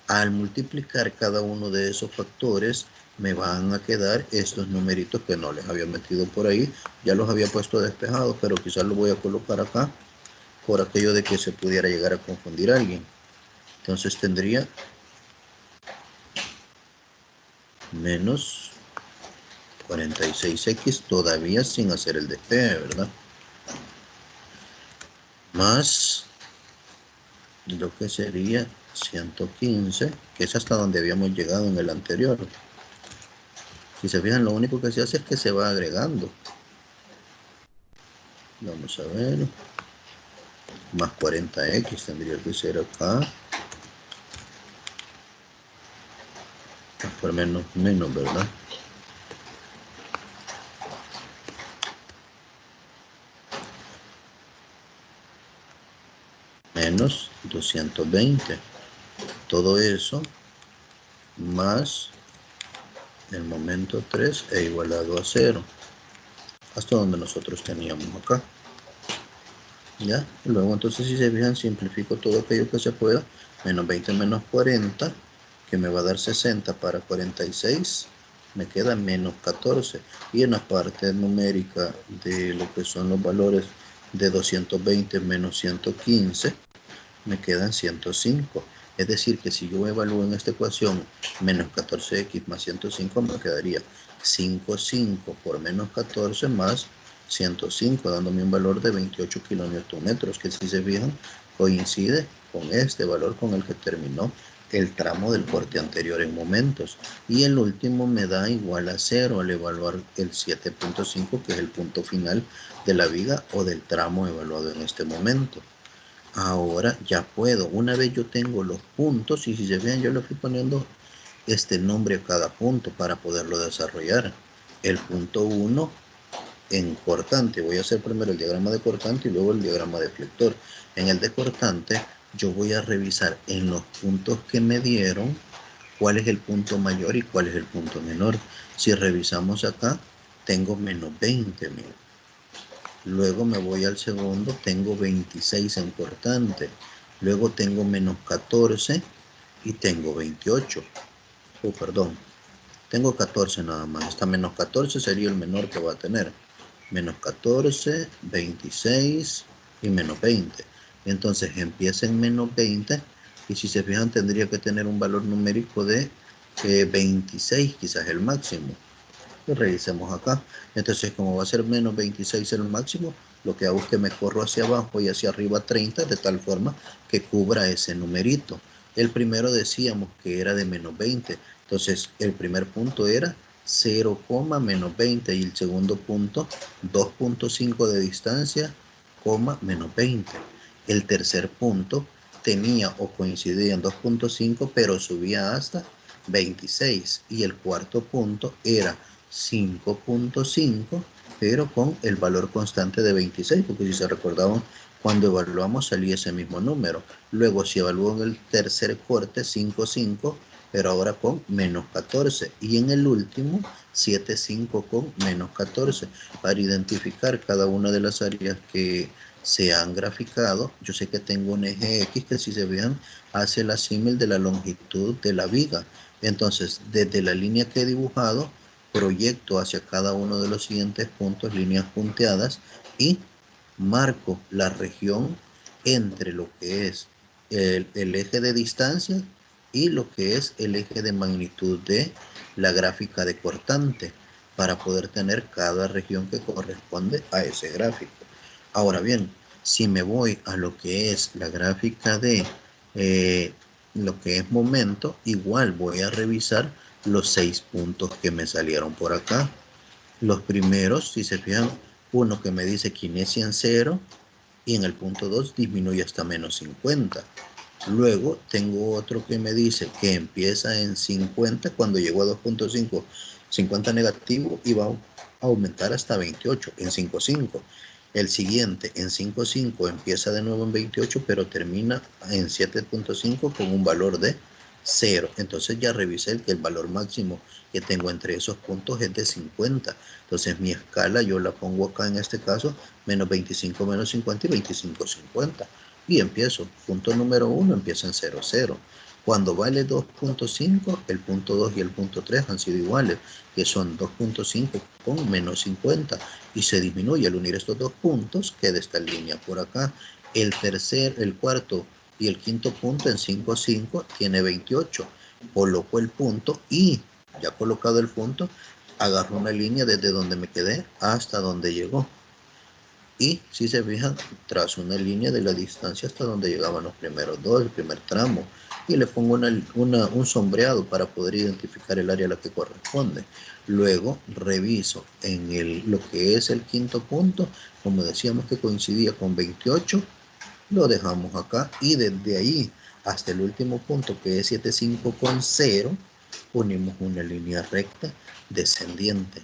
Al multiplicar cada uno de esos factores, me van a quedar estos numeritos que no les había metido por ahí. Ya los había puesto despejados, pero quizás los voy a colocar acá por aquello de que se pudiera llegar a confundir a alguien. Entonces tendría menos 46x todavía sin hacer el despeje, ¿verdad? Más lo que sería 115, que es hasta donde habíamos llegado en el anterior. Si se fijan, lo único que se hace es que se va agregando. Vamos a ver. Más 40x tendría que ser acá. Por menos, ¿verdad? Menos 220. Todo eso más el momento 3 e igualado a 0. Hasta donde nosotros teníamos acá. ¿Ya? Luego entonces, si se fijan, simplifico todo aquello que se pueda. Menos 20 menos 40, que me va a dar 60 para 46, me queda menos 14. Y en la parte numérica de lo que son los valores de 220 menos 115, me quedan 105. Es decir, que si yo evalúo en esta ecuación menos 14x más 105, me quedaría 5,5 por menos 14 más 105, dándome un valor de 28 kilonewton metros, que si se fijan, coincide con este valor con el que terminó el tramo del corte anterior en momentos. Y el último me da igual a 0 al evaluar el 7,5, que es el punto final de la viga o del tramo evaluado en este momento. Ahora ya puedo, una vez yo tengo los puntos, y si se fijan, yo le fui poniendo este nombre a cada punto para poderlo desarrollar. El punto 1 en cortante, voy a hacer primero el diagrama de cortante y luego el diagrama de flector. En el de cortante yo voy a revisar en los puntos que me dieron cuál es el punto mayor y cuál es el punto menor. Si revisamos acá, tengo menos 20, mira. Luego me voy al segundo, tengo 26 en cortante. Luego tengo menos 14 y tengo 28. Oh, perdón, tengo 14 nada más. Esta menos 14 sería el menor que va a tener. Menos 14, 26 y menos 20. Entonces empieza en menos 20 y si se fijan tendría que tener un valor numérico de 26, quizás el máximo. Lo revisemos acá. Entonces, como va a ser menos 26 el máximo, lo que hago es que me corro hacia abajo y hacia arriba 30, de tal forma que cubra ese numerito. El primero decíamos que era de menos 20. Entonces, el primer punto era 0, menos 20 y el segundo punto 2.5 de distancia, menos 20. El tercer punto tenía o coincidía en 2.5, pero subía hasta 26. Y el cuarto punto era 5.5, pero con el valor constante de 26, porque si se recordaban, cuando evaluamos salía ese mismo número. Luego se evaluó en el tercer corte 5.5, pero ahora con menos 14. Y en el último 7.5 con menos 14. Para identificar cada una de las áreas que se han graficado, yo sé que tengo un eje X que, si se vean, hace la símil de la longitud de la viga. Entonces, desde la línea que he dibujado, proyecto hacia cada uno de los siguientes puntos líneas punteadas y marco la región entre lo que es el eje de distancia y lo que es el eje de magnitud de la gráfica de cortante, para poder tener cada región que corresponde a ese gráfico. Ahora bien, si me voy a lo que es la gráfica de lo que es momento, igual voy a revisar los 6 puntos que me salieron por acá. Los primeros, si se fijan, uno que me dice que inicia en 0 y en el punto 2 disminuye hasta menos 50. Luego tengo otro que me dice que empieza en 50 cuando llegó a 2.5, 50 negativo, y va a aumentar hasta 28 en 5.5. El siguiente en 5.5 empieza de nuevo en 28, pero termina en 7.5 con un valor de 0. Entonces ya revisé que el valor máximo que tengo entre esos puntos es de 50. Entonces mi escala yo la pongo acá en este caso, menos 25 menos 50 y 25, 50. Y empiezo. Punto número 1 empieza en 0, 0. Cuando vale 2.5, el punto 2 y el punto 3 han sido iguales, que son 2.5 con menos 50. Y se disminuye al unir estos dos puntos, queda esta línea por acá. El tercer, el cuarto y el quinto punto en 5.5 tiene 28. Coloco el punto y, ya colocado el punto, agarro una línea desde donde me quedé hasta donde llegó. Y si se fijan, trazo una línea de la distancia hasta donde llegaban los primeros dos, el primer tramo, y le pongo un sombreado para poder identificar el área a la que corresponde. Luego reviso en lo que es el quinto punto, como decíamos que coincidía con 28, lo dejamos acá, y desde ahí hasta el último punto, que es 7.5 con 0, unimos una línea recta descendiente.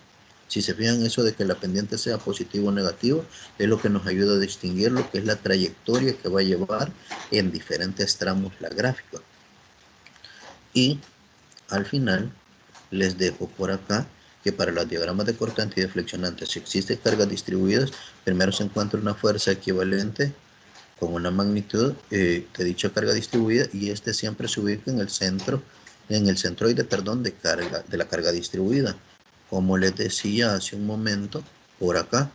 Si se fijan, eso de que la pendiente sea positivo o negativo es lo que nos ayuda a distinguir lo que es la trayectoria que va a llevar en diferentes tramos la gráfica. Y al final les dejo por acá que para los diagramas de cortante y de flexionante, si existen cargas distribuidas, primero se encuentra una fuerza equivalente con una magnitud de dicha carga distribuida, y este siempre se ubica en el centroide, de la carga distribuida. Como les decía hace un momento, por acá,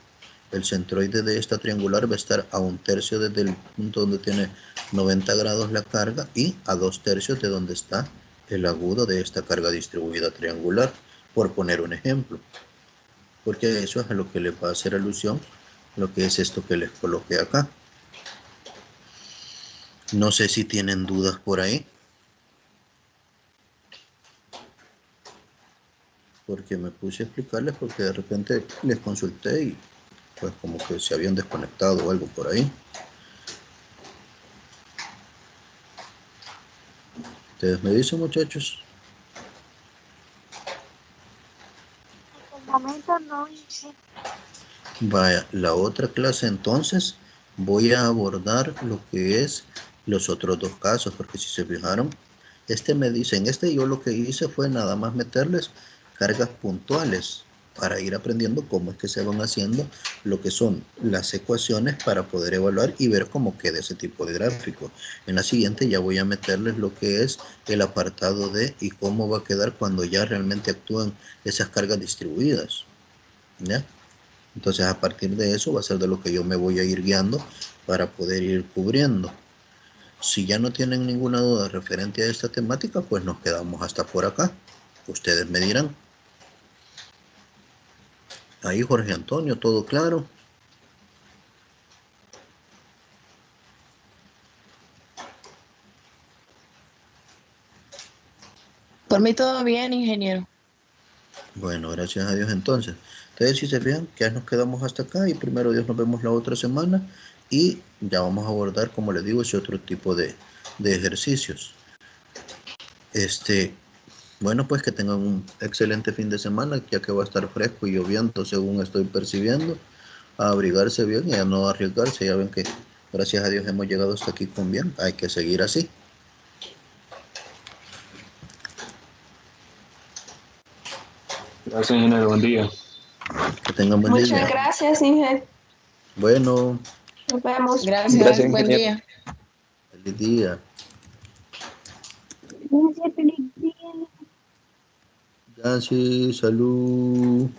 el centroide de esta triangular va a estar a 1/3 desde el punto donde tiene 90 grados la carga y a 2/3 de donde está el agudo de esta carga distribuida triangular, por poner un ejemplo. Porque eso es a lo que le va a hacer alusión lo que es esto que les coloqué acá. No sé si tienen dudas por ahí, porque me puse a explicarles porque de repente les consulté y pues como que se habían desconectado o algo por ahí. Ustedes me dicen, muchachos. Vaya, la otra clase entonces voy a abordar lo que es los otros dos casos, porque si se fijaron, me dice, en este yo lo que hice fue nada más meterles cargas puntuales para ir aprendiendo cómo es que se van haciendo lo que son las ecuaciones para poder evaluar y ver cómo queda ese tipo de gráfico. En la siguiente ya voy a meterles lo que es el apartado de y cómo va a quedar cuando ya realmente actúan esas cargas distribuidas, ¿ya? Entonces a partir de eso va a ser de lo que yo me voy a ir guiando para poder ir cubriendo. Si ya no tienen ninguna duda referente a esta temática, pues nos quedamos hasta por acá. Ustedes me dirán. Ahí Jorge Antonio, todo claro. Por mí todo bien, ingeniero. Bueno, gracias a Dios entonces. Entonces si se fijan, ya nos quedamos hasta acá y primero Dios nos vemos la otra semana y ya vamos a abordar, como les digo, ese otro tipo de ejercicios. Bueno, pues que tengan un excelente fin de semana, ya que va a estar fresco y lloviendo, según estoy percibiendo. A abrigarse bien y a no arriesgarse. Ya ven que, gracias a Dios, hemos llegado hasta aquí con bien. Hay que seguir así. Gracias, ingeniero. Buen día. Que tengan buen Muchas día. gracias, Inge. Bueno, Nos vemos. Gracias, buen día. feliz día. Gracias, feliz día. Gracias, salud.